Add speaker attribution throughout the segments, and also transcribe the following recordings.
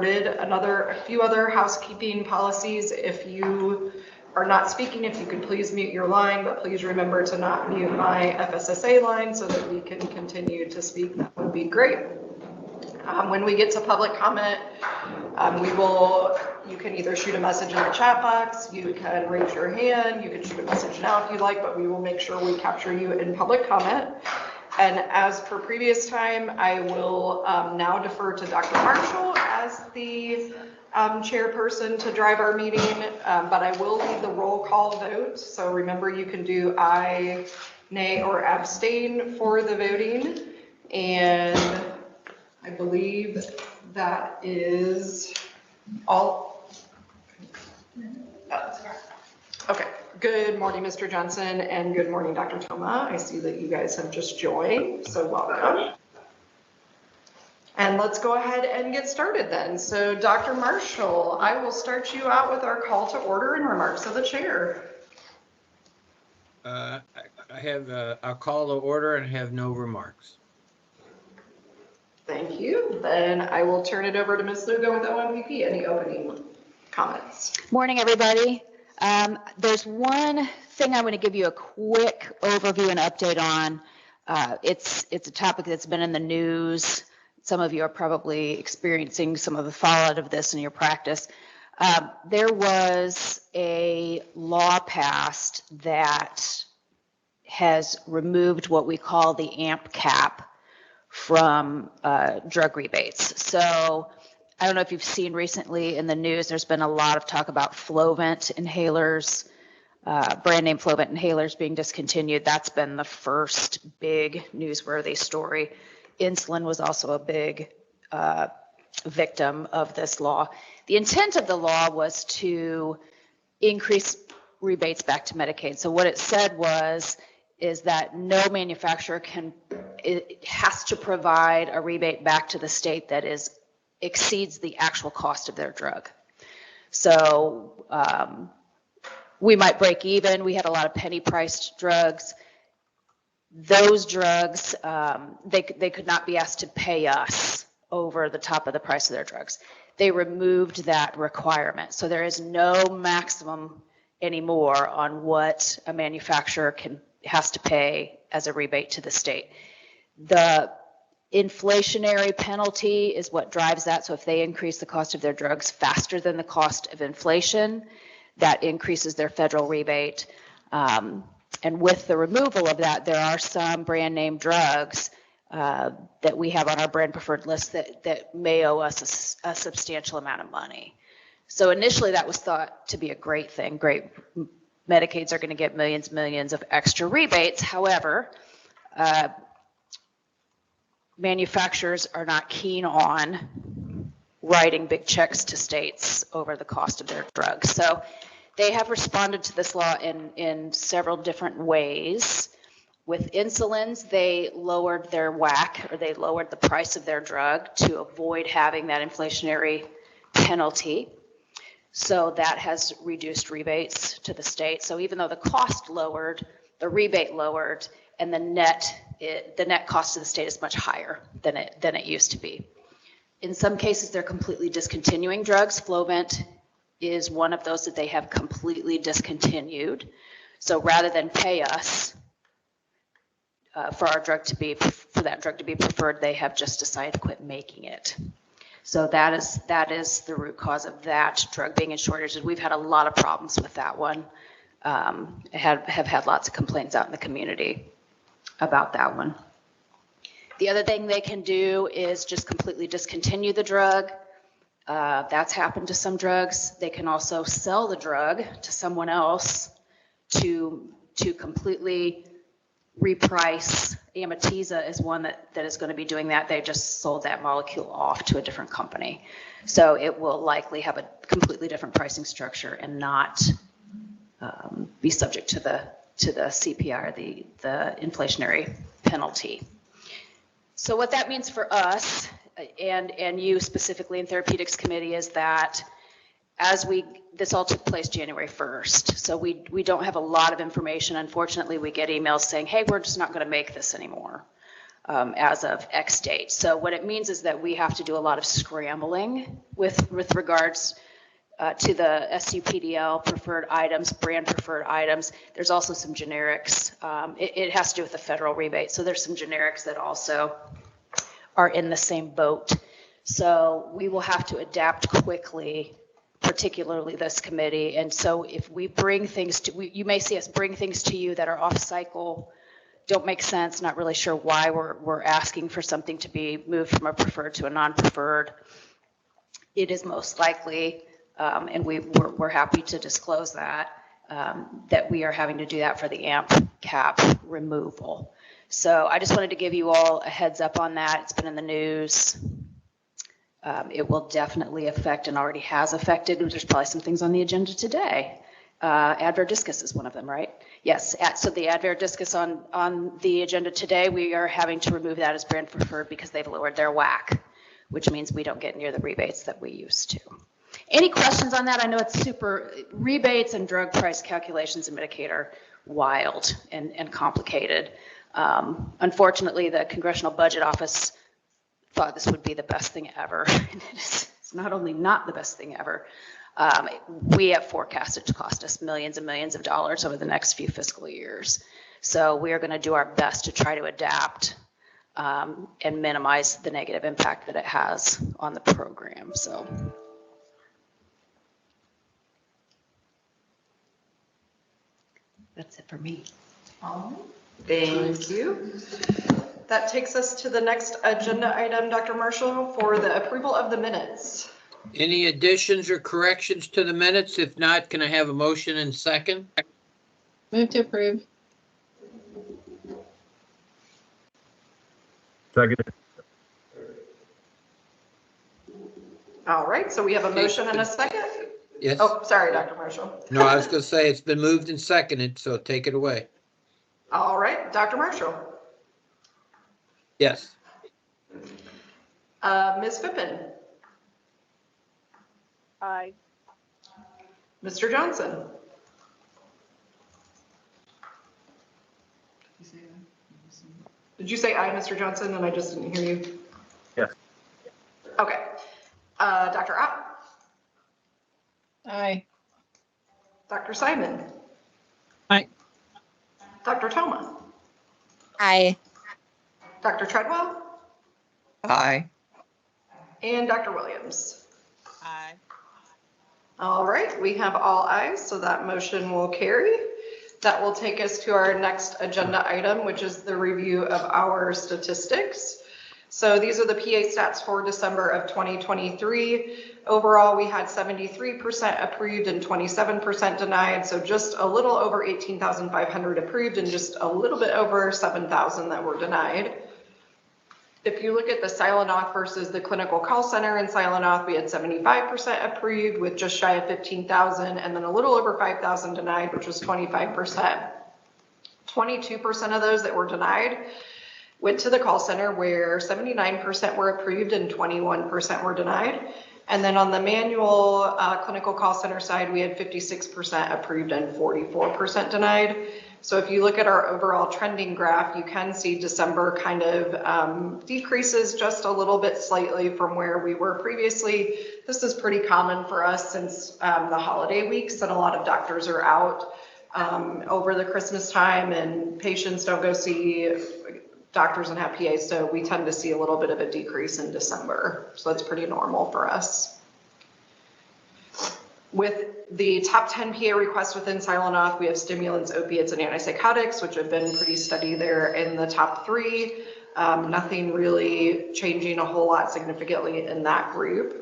Speaker 1: A few other housekeeping policies. If you are not speaking, if you could please mute your line, but please remember to not mute my FSSA line so that we can continue to speak. That would be great. When we get to public comment, you can either shoot a message in the chat box, you can raise your hand, you can shoot a message now if you like, but we will make sure we capture you in public comment. And as per previous time, I will now defer to Dr. Marshall as the chairperson to drive our meeting, but I will lead the roll call vote. So remember, you can do aye, nay, or abstain for the voting. And I believe that is all. Okay. Good morning, Mr. Johnson, and good morning, Dr. Thoma. I see that you guys have just joined, so welcome. And let's go ahead and get started then. So, Dr. Marshall, I will start you out with our call to order and remarks of the chair.
Speaker 2: I'll call to order and have no remarks.
Speaker 1: Thank you. Then I will turn it over to Ms. Lugo with OMPP. Any opening comments?
Speaker 3: Morning, everybody. There's one thing I want to give you a quick overview and update on. It's a topic that's been in the news. Some of you are probably experiencing some of the fallout of this in your practice. There was a law passed that has removed what we call the AMP cap from drug rebates. So I don't know if you've seen recently in the news, there's been a lot of talk about Flovent inhalers, brand name Flovent inhalers being discontinued. That's been the first big newsworthy story. Insulin was also a big victim of this law. The intent of the law was to increase rebates back to Medicaid. So what it said is that no manufacturer has to provide a rebate back to the state that exceeds the actual cost of their drug. So we might break even. We had a lot of penny priced drugs. Those drugs, they could not be asked to pay us over the top of the price of their drugs. They removed that requirement. So there is no maximum anymore on what a manufacturer has to pay as a rebate to the state. The inflationary penalty is what drives that. So if they increase the cost of their drugs faster than the cost of inflation, that increases their federal rebate. And with the removal of that, there are some brand name drugs that we have on our brand preferred list that may owe us a substantial amount of money. So initially that was thought to be a great thing. Great, Medicaids are going to get millions of extra rebates. However, manufacturers are not keen on writing big checks to states over the cost of their drugs. So they have responded to this law in several different ways. With insulins, they lowered their WAC, or they lowered the price of their drug to avoid having that inflationary penalty. So that has reduced rebates to the state. So even though the cost lowered, the rebate lowered, and the net cost to the state is much higher than it used to be. In some cases, they're completely discontinuing drugs. Flovent is one of those that they have completely discontinued. So rather than pay us for that drug to be preferred, they have just decided to quit making it. So that is the root cause of that drug being in shortages. We've had a lot of problems with that one. Have had lots of complaints out in the community about that one. The other thing they can do is just completely discontinue the drug. That's happened to some drugs. They can also sell the drug to someone else to completely reprice. Amitiza is one that is going to be doing that. They just sold that molecule off to a different company. So it will likely have a completely different pricing structure and not be subject to the CPI, the inflationary penalty. So what that means for us and you specifically in Therapeutics Committee is that this all took place January 1st. So we don't have a lot of information. Unfortunately, we get emails saying, hey, we're just not going to make this anymore. as of X date. So what it means is that we have to do a lot of scrambling with regards to the SUPDL preferred items, brand preferred items. There's also some generics. It has to do with the federal rebate. So there's some generics that also are in the same boat. So we will have to adapt quickly, particularly this committee. And so if we bring things to, you may see us bring things to you that are off cycle, don't make sense, not really sure why we're asking for something to be moved from a preferred to a non-preferred. It is most likely, and we're happy to disclose that, that we are having to do that for the AMP cap removal. So I just wanted to give you all a heads up on that. It's been in the news. It will definitely affect and already has affected. There's probably some things on the agenda today. Advair discus is one of them, right? Yes. So the Advair discus on the agenda today, we are having to remove that as brand preferred because they've lowered their WAC, which means we don't get near the rebates that we used to. Any questions on that? I know it's super, rebates and drug price calculations in Medicaid are wild and complicated. Unfortunately, the Congressional Budget Office thought this would be the best thing ever. And it's not only not the best thing ever, we have forecasted to cost us millions and millions of dollars over the next few fiscal years. So we are going to do our best to try to adapt and minimize the negative impact that it has on the program. So. That's it for me.
Speaker 1: Thank you. That takes us to the next agenda item, Dr. Marshall, for the approval of the minutes.
Speaker 2: Any additions or corrections to the minutes? If not, can I have a motion and second?
Speaker 4: Move to approve.
Speaker 5: Second.
Speaker 1: All right, so we have a motion and a second.
Speaker 2: Yes?
Speaker 1: Oh, sorry, Dr. Marshall.
Speaker 2: No, I was going to say it's been moved and seconded, so take it away.
Speaker 1: All right, Dr. Marshall.
Speaker 2: Yes.
Speaker 1: Ms. Pippin.
Speaker 4: Aye.
Speaker 1: Mr. Johnson. Did you say aye, Mr. Johnson, and I just didn't hear you?
Speaker 5: Yes.
Speaker 1: Okay. Dr. Opp.
Speaker 4: Aye.
Speaker 1: Dr. Simon.
Speaker 4: Aye.
Speaker 1: Dr. Toma.
Speaker 6: Aye.
Speaker 1: Dr. Treadwell.
Speaker 6: Aye.
Speaker 1: And Dr. Williams.
Speaker 6: Aye.
Speaker 1: All right, we have all ayes, so that motion will carry. That will take us to our next agenda item, which is the review of our statistics. So these are the PA stats for December of 2023. Overall, we had 73% approved and 27% denied. So just a little over 18,500 approved and just a little bit over 7,000 that were denied. If you look at the Silent-Auth versus the clinical call center in Silent-Auth, we had 75% approved with just shy of 15,000 and then a little over 5,000 denied, which was 25%. 22% of those that were denied went to the call center where 79% were approved and 21% were denied. And then on the manual clinical call center side, we had 56% approved and 44% denied. So if you look at our overall trending graph, you can see December kind of decreases just a little bit slightly from where we were previously. This is pretty common for us since the holiday weeks and a lot of doctors are out over the Christmas time and patients don't go see doctors and have PAs, so we tend to see a little bit of a decrease in December. So that's pretty normal for us. With the top 10 PA requests within Silent-Auth, we have stimulants, opiates, and antipsychotics, which have been pretty steady there in the top 3. Nothing really changing a whole lot significantly in that group.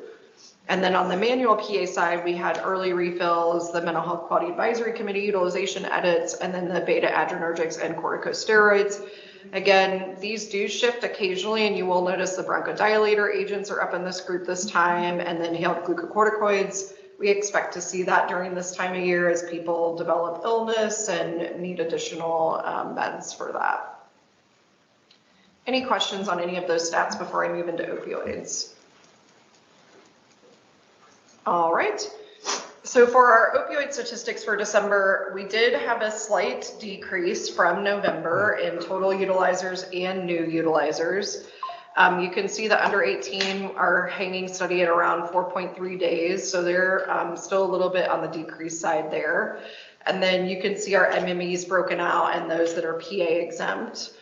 Speaker 1: And then on the manual PA side, we had early refills, the Mental Health Quality Advisory Committee utilization edits, and then the beta adrenergics and corticosteroids. Again, these do shift occasionally, and you will notice the bronchodilator agents are up in this group this time, and then inhaled glucocorticoids. We expect to see that during this time of year as people develop illness and need additional meds for that. Any questions on any of those stats before I move into opioids? All right. So for our opioid statistics for December, we did have a slight decrease from November in total utilizers and new utilizers. You can see that under 18 are hanging steady at around 4.3 days. So they're still a little bit on the decrease side there. And then you can see our MMEs broken out and those that are PA exempt.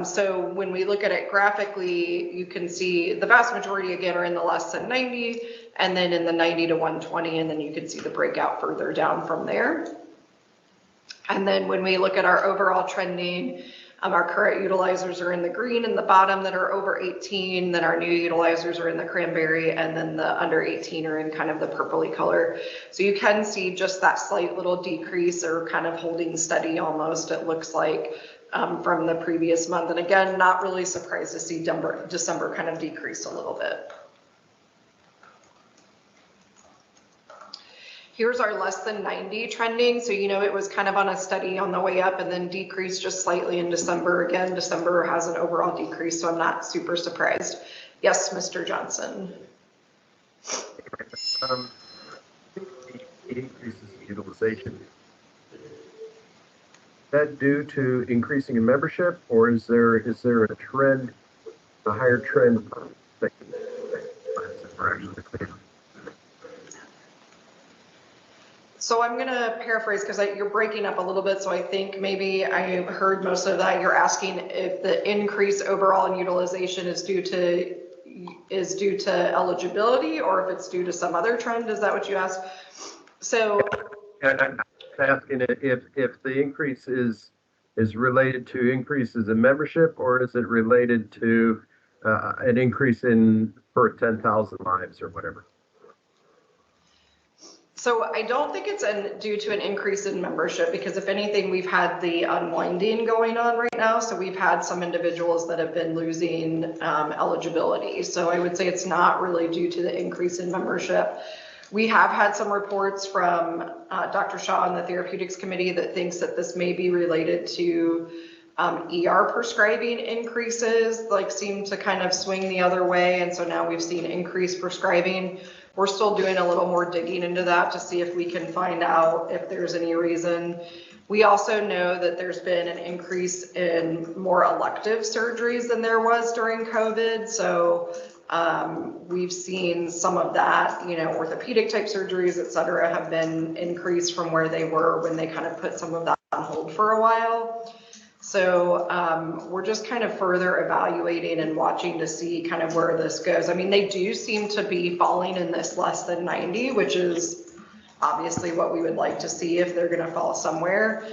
Speaker 1: So when we look at it graphically, you can see the vast majority again are in the less than 90 and then in the 90 to 120, and then you can see the breakout further down from there. And then when we look at our overall trending, our current utilizers are in the green in the bottom that are over 18, then our new utilizers are in the cranberry, and then the under 18 are in kind of the purpley color. So you can see just that slight little decrease or kind of holding steady almost, it looks like, from the previous month. And again, not really surprised to see December kind of decrease a little bit. Here's our less than 90 trending. So, you know, it was kind of on a steady on the way up and then decreased just slightly in December. Again, December has an overall decrease, so I'm not super surprised. Yes, Mr. Johnson.
Speaker 5: The increases in utilization. Is that due to increasing in membership, or is there a trend, a higher trend that we're actually clear?
Speaker 1: So I'm going to paraphrase because you're breaking up a little bit. So I think maybe I heard most of that. You're asking if the increase overall in utilization is due to eligibility or if it's due to some other trend. Is that what you asked? So
Speaker 5: I'm asking if the increase is related to increases in membership, or is it related to an increase in per 10,000 lives or whatever?
Speaker 1: So I don't think it's due to an increase in membership, because if anything, we've had the unwinding going on right now. So we've had some individuals that have been losing eligibility. So I would say it's not really due to the increase in membership. We have had some reports from Dr. Shaw and the Therapeutics Committee that thinks that this may be related to ER prescribing increases, like seem to kind of swing the other way. And so now we've seen increased prescribing. We're still doing a little more digging into that to see if we can find out if there's any reason. We also know that there's been an increase in more elective surgeries than there was during COVID. So we've seen some of that, you know, orthopedic type surgeries, et cetera, have been increased from where they were when they kind of put some of that on hold for a while. So we're just kind of further evaluating and watching to see kind of where this goes. I mean, they do seem to be falling in this less than 90, which is obviously what we would like to see if they're going to fall somewhere.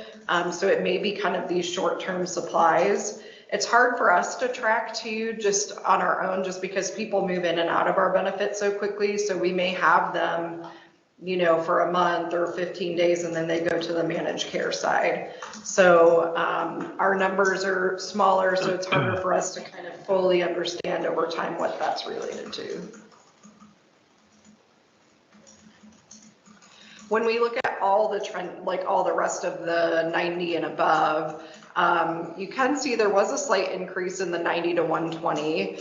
Speaker 1: So it may be kind of these short-term supplies. It's hard for us to track too, just on our own, just because people move in and out of our benefits so quickly. So we may have them, you know, for a month or 15 days, and then they go to the managed care side. So our numbers are smaller, so it's harder for us to kind of fully understand over time what that's related to. When we look at all the trend, like all the rest of the 90 and above, you can see there was a slight increase in the 90 to 120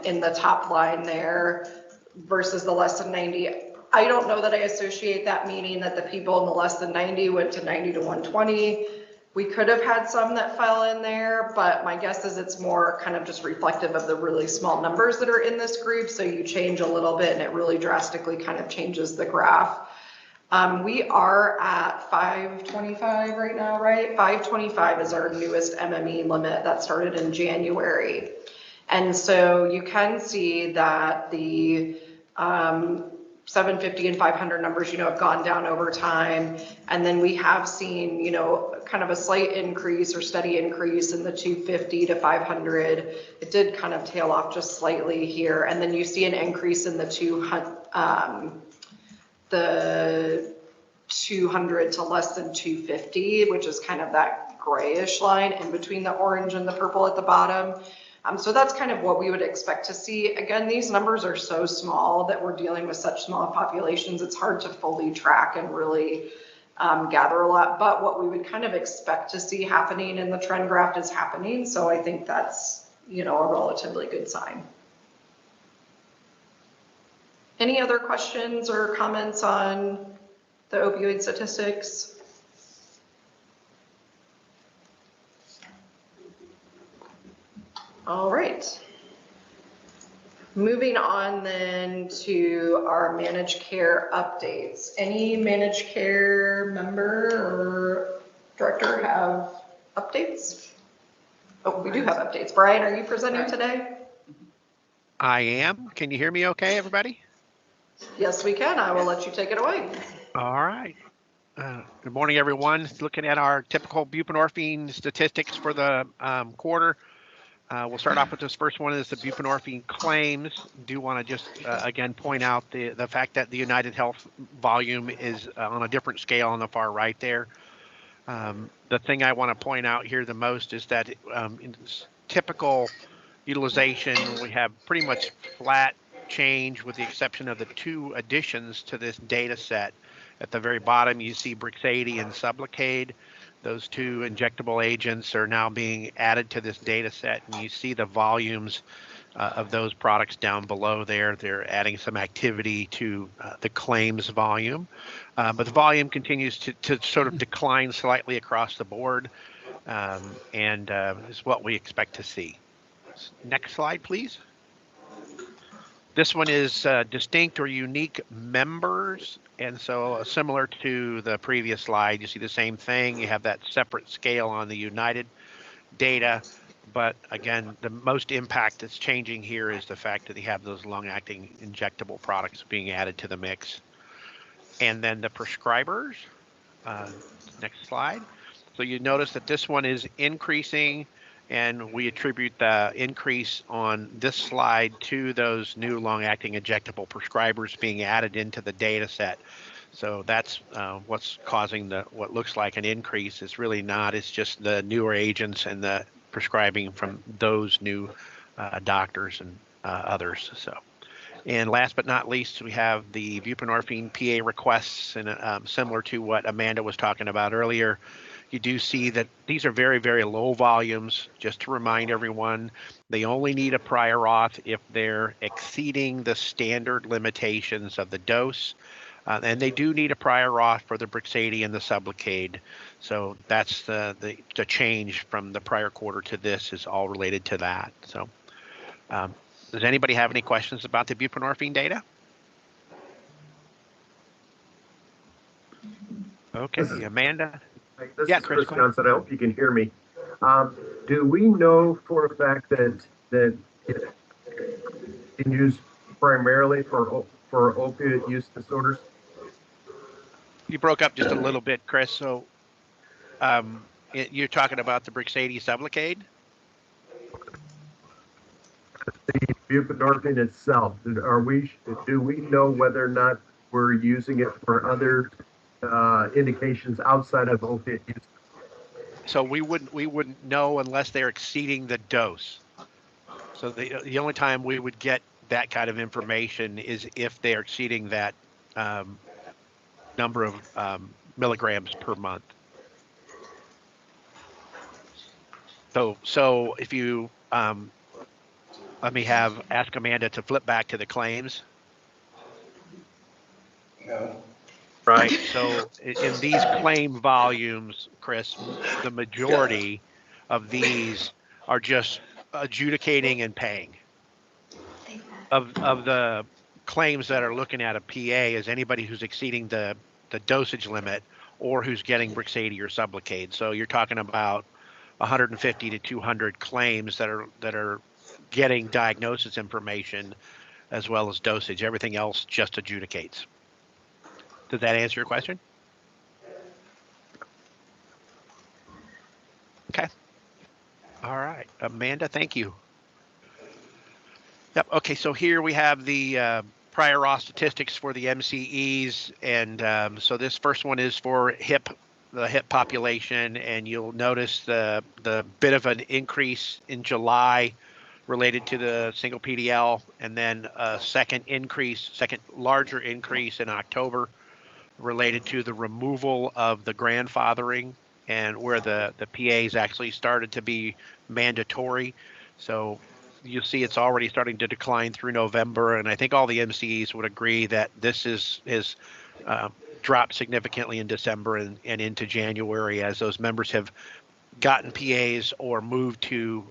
Speaker 1: in the top line there versus the less than 90. I don't know that I associate that meaning that the people in the less than 90 went to 90 to 120. We could have had some that fell in there, but my guess is it's more kind of just reflective of the really small numbers that are in this group. So you change a little bit and it really drastically kind of changes the graph. We are at 525 right now, right? 525 is our newest MME limit that started in January. And so you can see that the 750 and 500 numbers, you know, have gone down over time. And then we have seen, you know, kind of a slight increase or steady increase in the 250 to 500. It did kind of tail off just slightly here. And then you see an increase in the 200 to less than 250, which is kind of that grayish line in between the orange and the purple at the bottom. So that's kind of what we would expect to see. Again, these numbers are so small that we're dealing with such small populations. It's hard to fully track and really gather a lot, but what we would kind of expect to see happening in the trend graph is happening. So I think that's, you know, a relatively good sign. Any other questions or comments on the opioid statistics? All right. Moving on then to our managed care updates. Any managed care member or director have updates? Oh, we do have updates. Brian, are you presenting today?
Speaker 7: I am. Can you hear me okay, everybody?
Speaker 1: Yes, we can. I will let you take it away.
Speaker 7: All right. Good morning, everyone. Looking at our typical buprenorphine statistics for the quarter. We'll start off with this first one is the buprenorphine claims. Do want to just, again, point out the fact that the United Health volume is on a different scale on the far right there. The thing I want to point out here the most is that in typical utilization, we have pretty much flat change with the exception of the 2 additions to this data set. At the very bottom, you see Brixadi and Sublocade. Those 2 injectable agents are now being added to this data set, and you see the volumes of those products down below there. They're adding some activity to the claims volume, but the volume continues to sort of decline slightly across the board, and is what we expect to see. Next slide, please. This one is distinct or unique members. And so similar to the previous slide, you see the same thing. You have that separate scale on the United data. But again, the most impact that's changing here is the fact that you have those long-acting injectable products being added to the mix. And then the prescribers. Next slide. So you notice that this one is increasing, and we attribute the increase on this slide to those new long-acting injectable prescribers being added into the data set. So that's what's causing what looks like an increase. It's really not. It's just the newer agents and the prescribing from those new doctors and others. So, and last but not least, we have the buprenorphine PA requests, and similar to what Amanda was talking about earlier. You do see that these are very, very low volumes. Just to remind everyone, they only need a prior auth if they're exceeding the standard limitations of the dose. And they do need a prior auth for the Brixadi and the Sublocade. So that's the change from the prior quarter to this is all related to that. So does anybody have any questions about the buprenorphine data? Okay, Amanda.
Speaker 5: This
Speaker 7: Yeah,
Speaker 5: is
Speaker 7: Chris,
Speaker 5: Chris Johnson. I hope you can hear me. Do we know for a fact that it can use primarily for opioid use disorders?
Speaker 7: You broke up just a little bit, Chris. So you're talking about the Brixadi Sublocade?
Speaker 5: The buprenorphine itself. Do we know whether or not we're using it for other indications outside of opiate use?
Speaker 7: So we wouldn't know unless they're exceeding the dose. So the only time we would get that kind of information is if they're exceeding that number of milligrams per month. So if you let me ask Amanda to flip back to the claims. Right. So in these claim volumes, Chris, the majority of these are just adjudicating and paying. Of the claims that are looking at a PA is anybody who's exceeding the dosage limit or who's getting Brixadi or Sublocade. So you're talking about 150 to 200 claims that are getting diagnosis information as well as dosage. Everything else just adjudicates. Does that answer your question? Okay. All right, Amanda, thank you. Yep. Okay, so here we have the prior auth statistics for the MCEs, and so this first one is for the HIP population, and you'll notice the bit of an increase in July related to the single PDL, and then a second larger increase in October related to the removal of the grandfathering and where the PAs actually started to be mandatory. So you see it's already starting to decline through November, and I think all the MCEs would agree that this is dropped significantly in December and into January as those members have gotten PAs or moved to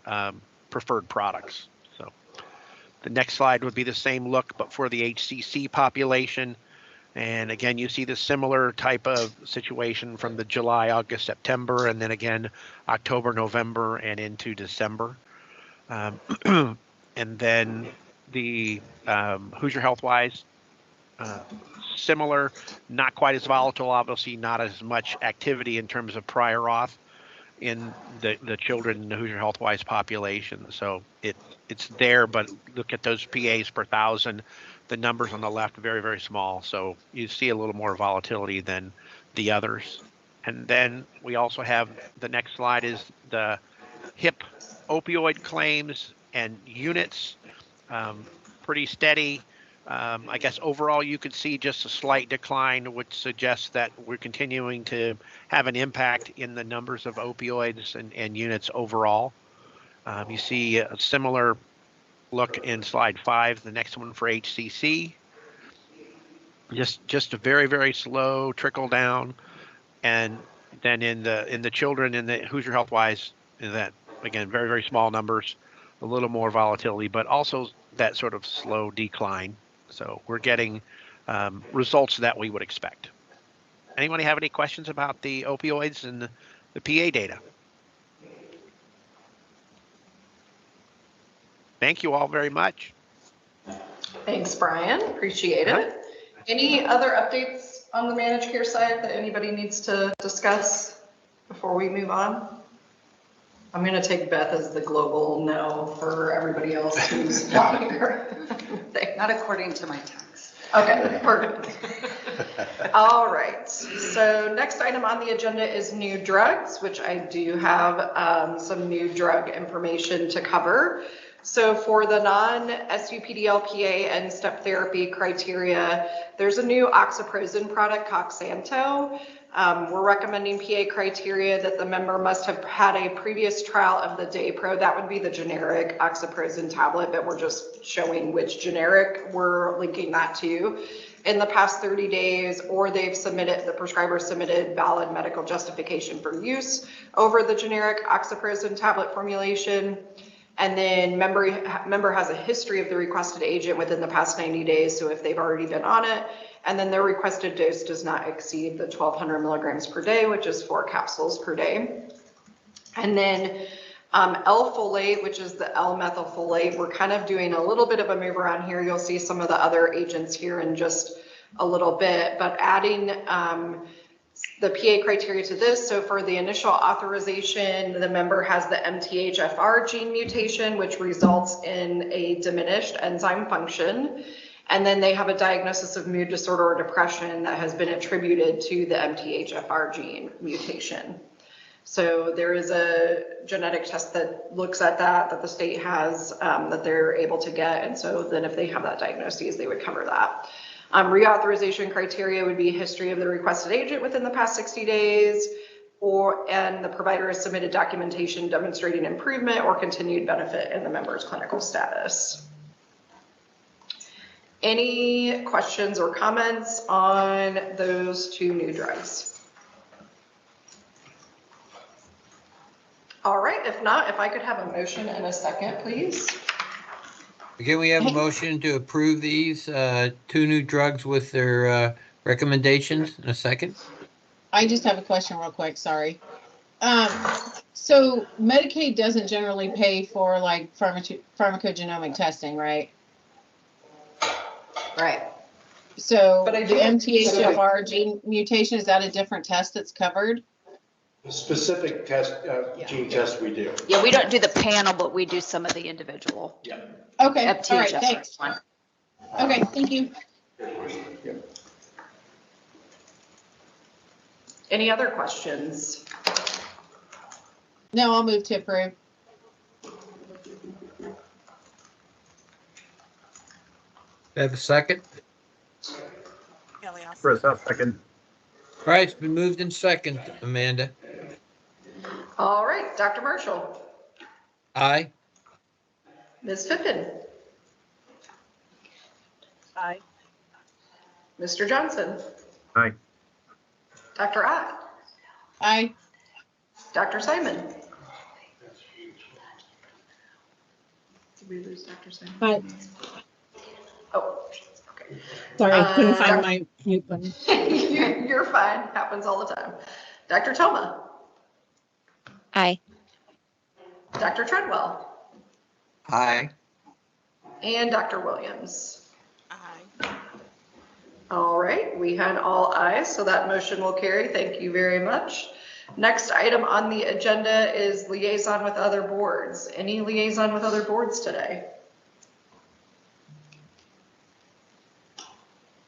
Speaker 7: preferred products. So the next slide would be the same look, but for the HCC population. And again, you see the similar type of situation from the July, August, September, and then again, October, November, and into December. And then the Hoosier Healthwise, similar, not quite as volatile, obviously not as much activity in terms of prior auth in the children in the Hoosier Healthwise population. So it's there, but look at those PAs per thousand. The numbers on the left are very, very small. So you see a little more volatility than the others. And then we also have the next slide is the HIP opioid claims and units, pretty steady. I guess overall you could see just a slight decline, which suggests that we're continuing to have an impact in the numbers of opioids and units overall. You see a similar look in slide 5, the next one for HCC. Just a very, very slow trickle down. And then in the children in the Hoosier Healthwise, that again, very, very small numbers, a little more volatility, but also that sort of slow decline. So we're getting results that we would expect. Anybody have any questions about the opioids and the PA data? Thank you all very much.
Speaker 1: Thanks, Brian. Appreciate it. Any other updates on the managed care side that anybody needs to discuss before we move on? I'm going to take Beth as the global no for everybody else who's not here.
Speaker 8: Not according to my text.
Speaker 1: Okay, perfect. All right. So next item on the agenda is new drugs, which I do have some new drug information to cover. So for the non-SUPDLPA and step therapy criteria, there's a new oxyprozin product, Coxanto. We're recommending PA criteria that the member must have had a previous trial of the Daypro. That would be the generic oxyprozin tablet, but we're just showing which generic we're linking that to in the past 30 days, or the prescriber submitted valid medical justification for use over the generic oxyprozin tablet formulation. And then member has a history of the requested agent within the past 90 days. So if they've already been on it, and then their requested dose does not exceed the 1,200 milligrams per day, which is 4 capsules per day. And then L-folate, which is the L-methylfolate, we're kind of doing a little bit of a move around here. You'll see some of the other agents here in just a little bit, but adding the PA criteria to this. So for the initial authorization, the member has the MTHFR gene mutation, which results in a diminished enzyme function. And then they have a diagnosis of mood disorder or depression that has been attributed to the MTHFR gene mutation. So there is a genetic test that looks at that the state has, that they're able to get. And so then if they have that diagnosis, they would cover that. Reauthorization criteria would be history of the requested agent within the past 60 days, and the provider has submitted documentation demonstrating improvement or continued benefit in the member's clinical status. Any questions or comments on those two new drugs? All right, if not, if I could have a motion and a second, please.
Speaker 2: Can we have a motion to approve these two new drugs with their recommendations in a second?
Speaker 4: I just have a question real quick, sorry. So Medicaid doesn't generally pay for like pharmacogenomic testing, right?
Speaker 1: Right.
Speaker 4: So
Speaker 1: But I
Speaker 4: the
Speaker 1: do-
Speaker 4: MTHFR gene mutation, is that a different test that's covered?
Speaker 9: Specific test, gene test we do.
Speaker 3: Yeah, we don't do the panel, but we do some of the individual
Speaker 9: Yeah.
Speaker 4: Okay, all right,
Speaker 3: FTHFR
Speaker 4: thanks.
Speaker 3: one.
Speaker 4: Okay, thank you.
Speaker 1: Any other questions?
Speaker 4: No, I'll move to approve.
Speaker 2: Have a second?
Speaker 6: Kelly, I'll
Speaker 5: Chris, I'll second.
Speaker 2: All right, it's been moved in second, Amanda.
Speaker 1: All right, Dr. Marshall,
Speaker 2: Aye.
Speaker 1: Ms. Tipton,
Speaker 6: Aye.
Speaker 1: Mr. Johnson,
Speaker 5: Aye.
Speaker 1: Dr. Ott,
Speaker 4: Aye.
Speaker 1: Dr. Simon. Did we lose Dr. Simon?
Speaker 4: Aye.
Speaker 1: Oh, okay.
Speaker 4: Sorry, I couldn't
Speaker 1: Doc-
Speaker 4: find my mute button.
Speaker 1: You're fine. Happens all the time. Dr. Toma,
Speaker 10: Aye.
Speaker 1: Dr. Treadwell,
Speaker 2: Aye.
Speaker 1: and Dr. Williams.
Speaker 6: Aye.
Speaker 1: All right, we had all ayes, so that motion will carry. Thank you very much. Next item on the agenda is liaison with other boards. Any liaison with other boards today?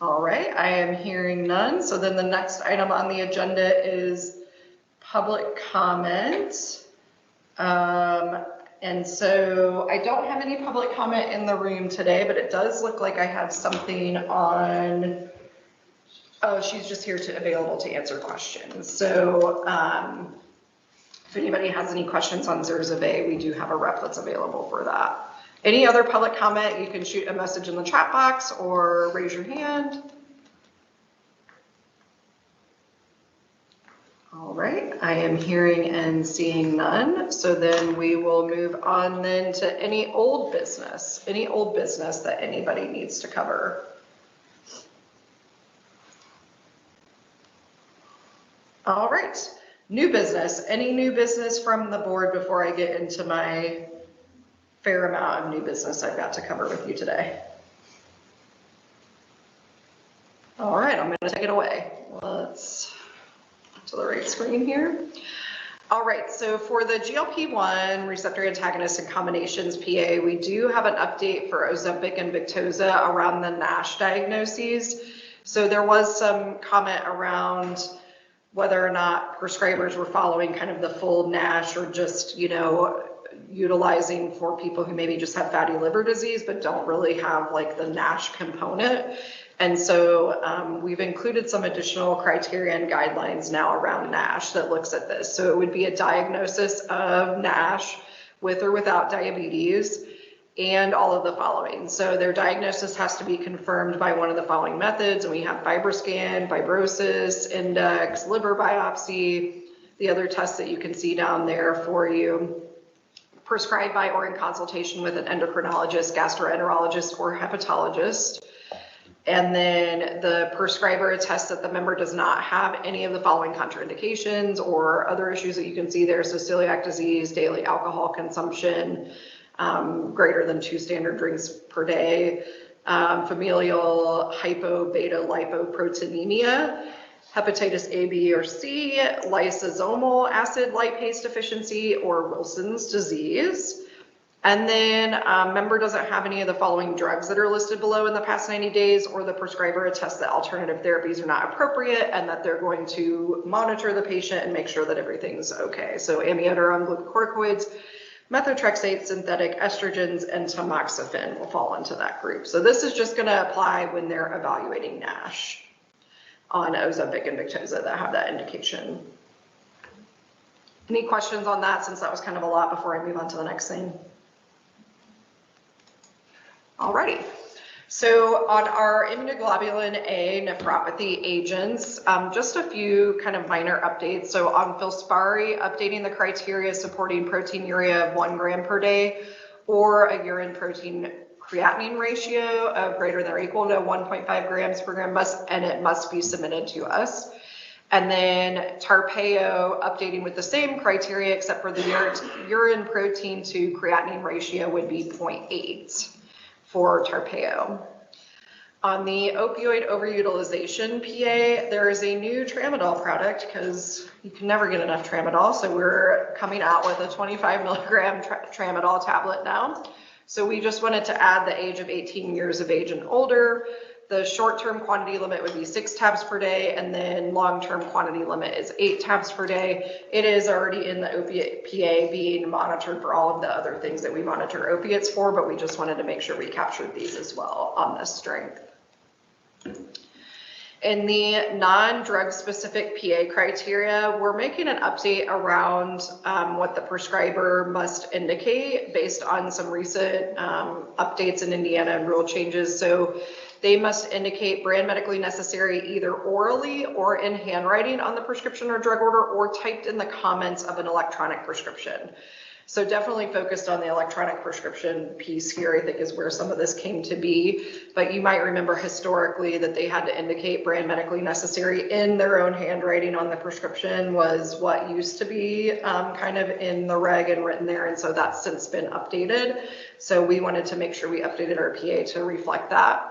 Speaker 1: All right, I am hearing none. So then the next item on the agenda is public comment. And so I don't have any public comment in the room today, but it does look like I have something on. Oh, she's just here available to answer questions. So if anybody has any questions on Zurzuvae, we do have a rep that's available for that. Any other public comment, you can shoot a message in the chat box or raise your hand. All right, I am hearing and seeing none. So then we will move on then to any old business that anybody needs to cover. All right, new business. Any new business from the board before I get into my fair amount of new business I've got to cover with you today? All right, I'm going to take it away. Let's to the right screen here. All right, so for the GLP-1 receptor antagonists and combinations PA, we do have an update for Ozempic and Victoza around the NASH diagnoses. So there was some comment around whether or not prescribers were following kind of the full NASH or just, you know, utilizing for people who maybe just have fatty liver disease but don't really have like the NASH component. And so we've included some additional criteria and guidelines now around NASH that looks at this. So it would be a diagnosis of NASH with or without diabetes and all of the following. So their diagnosis has to be confirmed by one of the following methods. And we have FibroScan, fibrosis index, liver biopsy, the other tests that you can see down there for you. Prescribed by or in consultation with an endocrinologist, gastroenterologist, or hepatologist. And then the prescriber attests that the member does not have any of the following contraindications or other issues that you can see there. So celiac disease, daily alcohol consumption, greater than 2 standard drinks per day, familial hypo-beta-lipoproteinemia, hepatitis A, B, or C, lysosomal acid lipase deficiency, or Wilson's disease. And then member doesn't have any of the following drugs that are listed below in the past 90 days, or the prescriber attests that alternative therapies are not appropriate and that they're going to monitor the patient and make sure that everything's okay. So amiodarone glucocorticoids, methotrexate, synthetic estrogens, and tamoxifen will fall into that group. So this is just going to apply when they're evaluating NASH on Ozempic and Victoza that have that indication. Any questions on that, since that was kind of a lot before I move on to the next thing? Alrighty, so on our immunoglobulin A nephropathy agents, just a few kind of minor updates. So on Filspari, updating the criteria supporting proteinuria of 1 gram per day or a urine protein creatinine ratio of greater than or equal to 1.5 grams per gram, and it must be submitted to us. And then Tarpeo, updating with the same criteria except for the urine protein to creatinine ratio would be 0.8. for Tarpeo. On the opioid overutilization PA, there is a new tramadol product because you can never get enough tramadol. So we're coming out with a 25 milligram tramadol tablet now. So we just wanted to add the age of 18 years of age and older. The short-term quantity limit would be 6 tabs per day, and then long-term quantity limit is 8 tabs per day. It is already in the opiate PA being monitored for all of the other things that we monitor opiates for, but we just wanted to make sure we captured these as well on this strength. In the non-drug specific PA criteria, we're making an update around what the prescriber must indicate based on some recent updates in Indiana and rule changes. So they must indicate brand medically necessary either orally or in handwriting on the prescription or drug order, or typed in the comments of an electronic prescription. So definitely focused on the electronic prescription piece here, I think, is where some of this came to be. But you might remember historically that they had to indicate brand medically necessary in their own handwriting on the prescription was what used to be kind of in the reg and written there. And so that's since been updated. So we wanted to make sure we updated our PA to reflect that.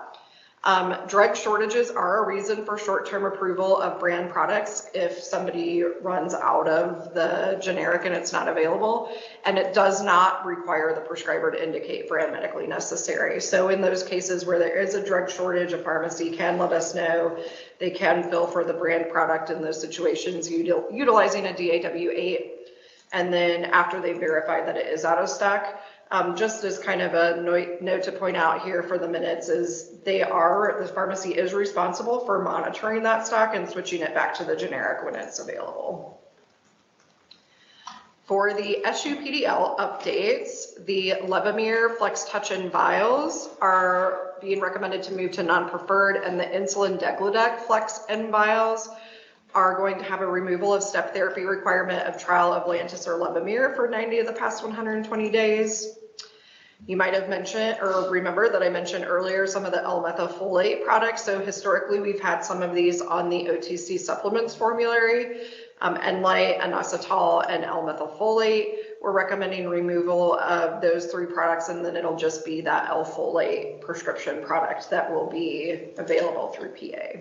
Speaker 1: Drug shortages are a reason for short-term approval of brand products if somebody runs out of the generic and it's not available, and it does not require the prescriber to indicate brand medically necessary. So in those cases where there is a drug shortage, a pharmacy can let us know. They can fill for the brand product in those situations utilizing a DAW8, and then after they verified that it is out of stock. Just as kind of a note to point out here for the minutes is the pharmacy is responsible for monitoring that stock and switching it back to the generic when it's available. For the SUPDL updates, the Levemir Flex Touch and vials are being recommended to move to non-preferred, and the insulin degludec Flex and vials are going to have a removal of step therapy requirement of trial of Lantus or Levemir for 90 of the past 120 days. You might have mentioned or remember that I mentioned earlier some of the L-methylfolate products. So historically, we've had some of these on the OTC supplements formulary, Enlite, Inositol, and L-methylfolate. We're recommending removal of those 3 products, and then it'll just be that L-folate prescription product that will be available through PA.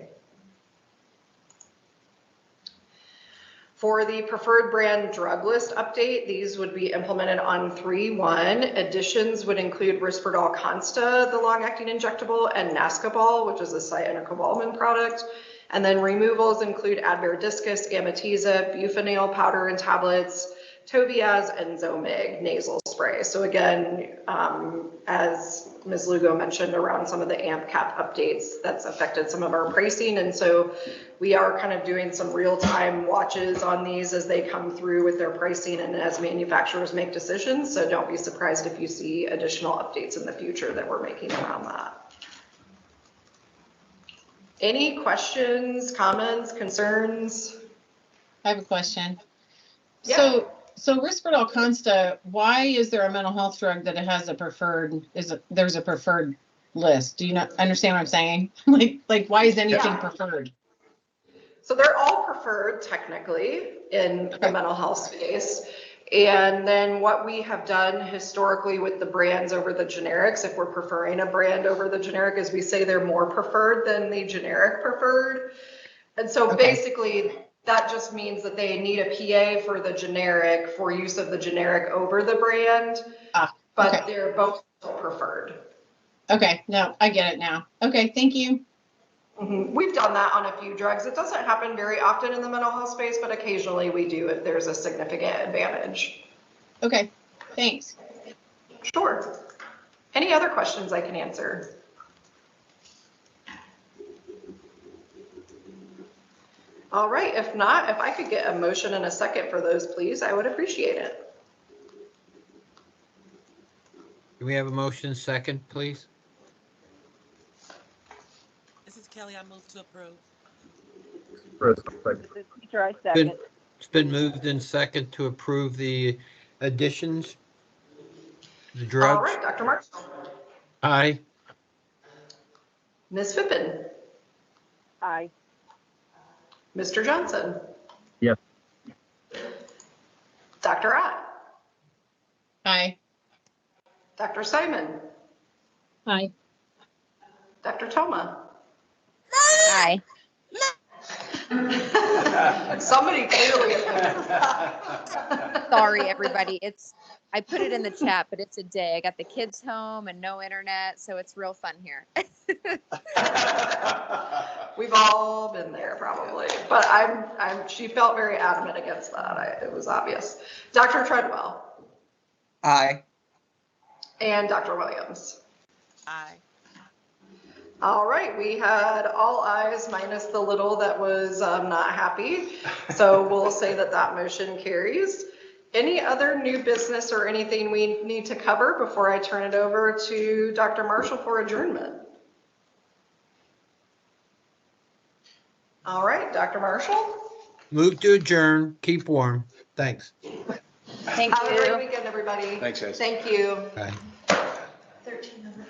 Speaker 1: For the preferred brand drug list update, these would be implemented on 3/1. Additions would include Risperdal Consta, the long-acting injectable, and Nascobal, which is a cyanocobalamin product. And then removals include Advair Discus, Amitiza, Bufenil powder and tablets, Tobiaz, and Zomig nasal spray. So again, as Ms. Lugo mentioned around some of the AMP cap updates, that's affected some of our pricing. And so we are kind of doing some real-time watches on these as they come through with their pricing and as manufacturers make decisions. So don't be surprised if you see additional updates in the future that we're making around that. Any questions, comments, concerns?
Speaker 4: I have a question.
Speaker 1: Yeah.
Speaker 4: So Risperdal Consta, why is there a mental health drug that it has a preferred, there's a preferred list? Do you not understand what I'm saying? like why is anything preferred?
Speaker 1: So they're all preferred technically in the mental health space. And then what we have done historically with the brands over the generics, if we're preferring a brand over the generic, is we say they're more preferred than the generic preferred. And so basically that just means that they need a PA for the generic for use of the generic over the brand, but they're both still preferred. Okay, no, I get it now. Okay, thank you. We've done that on a few drugs. It doesn't happen very often in the mental health space, but occasionally we do if there's a significant advantage. Okay, thanks. Sure. Any other questions I can answer? All right, if not, if I could get a motion and a second for those, please, I would appreciate it.
Speaker 2: Do we have a motion second, please?
Speaker 6: This is Kelly. I move to approve.
Speaker 11: Teacher, I second.
Speaker 2: It's been moved in second to approve the additions, the drugs.
Speaker 1: All right, Dr. Marshall.
Speaker 2: Aye.
Speaker 1: Ms. Fippen.
Speaker 11: Aye.
Speaker 1: Mr. Johnson.
Speaker 5: Yes.
Speaker 1: Dr. Ott.
Speaker 4: Aye.
Speaker 1: Dr. Simon.
Speaker 11: Aye.
Speaker 1: Dr. Toma.
Speaker 10: Aye.
Speaker 1: Somebody clearly.
Speaker 10: Sorry, everybody. I put it in the chat, but it's a day. I got the kids home and no internet, so it's real fun here.
Speaker 1: We've all been there probably, but she felt very adamant against that. It was obvious. Dr. Treadwell.
Speaker 2: Aye.
Speaker 1: And Dr. Williams.
Speaker 6: Aye.
Speaker 1: All right, we had all ayes minus the little that was not happy. So we'll say that that motion carries. Any other new business or anything we need to cover before I turn it over to Dr. Marshall for adjournment? All right, Dr. Marshall.
Speaker 2: Move to adjourn, keep warm. Thanks.
Speaker 3: Thank
Speaker 1: Have a great
Speaker 3: you.
Speaker 1: weekend, everybody.
Speaker 9: Thanks, guys.
Speaker 1: Thank you.
Speaker 2: Bye.
Speaker 8: 13 number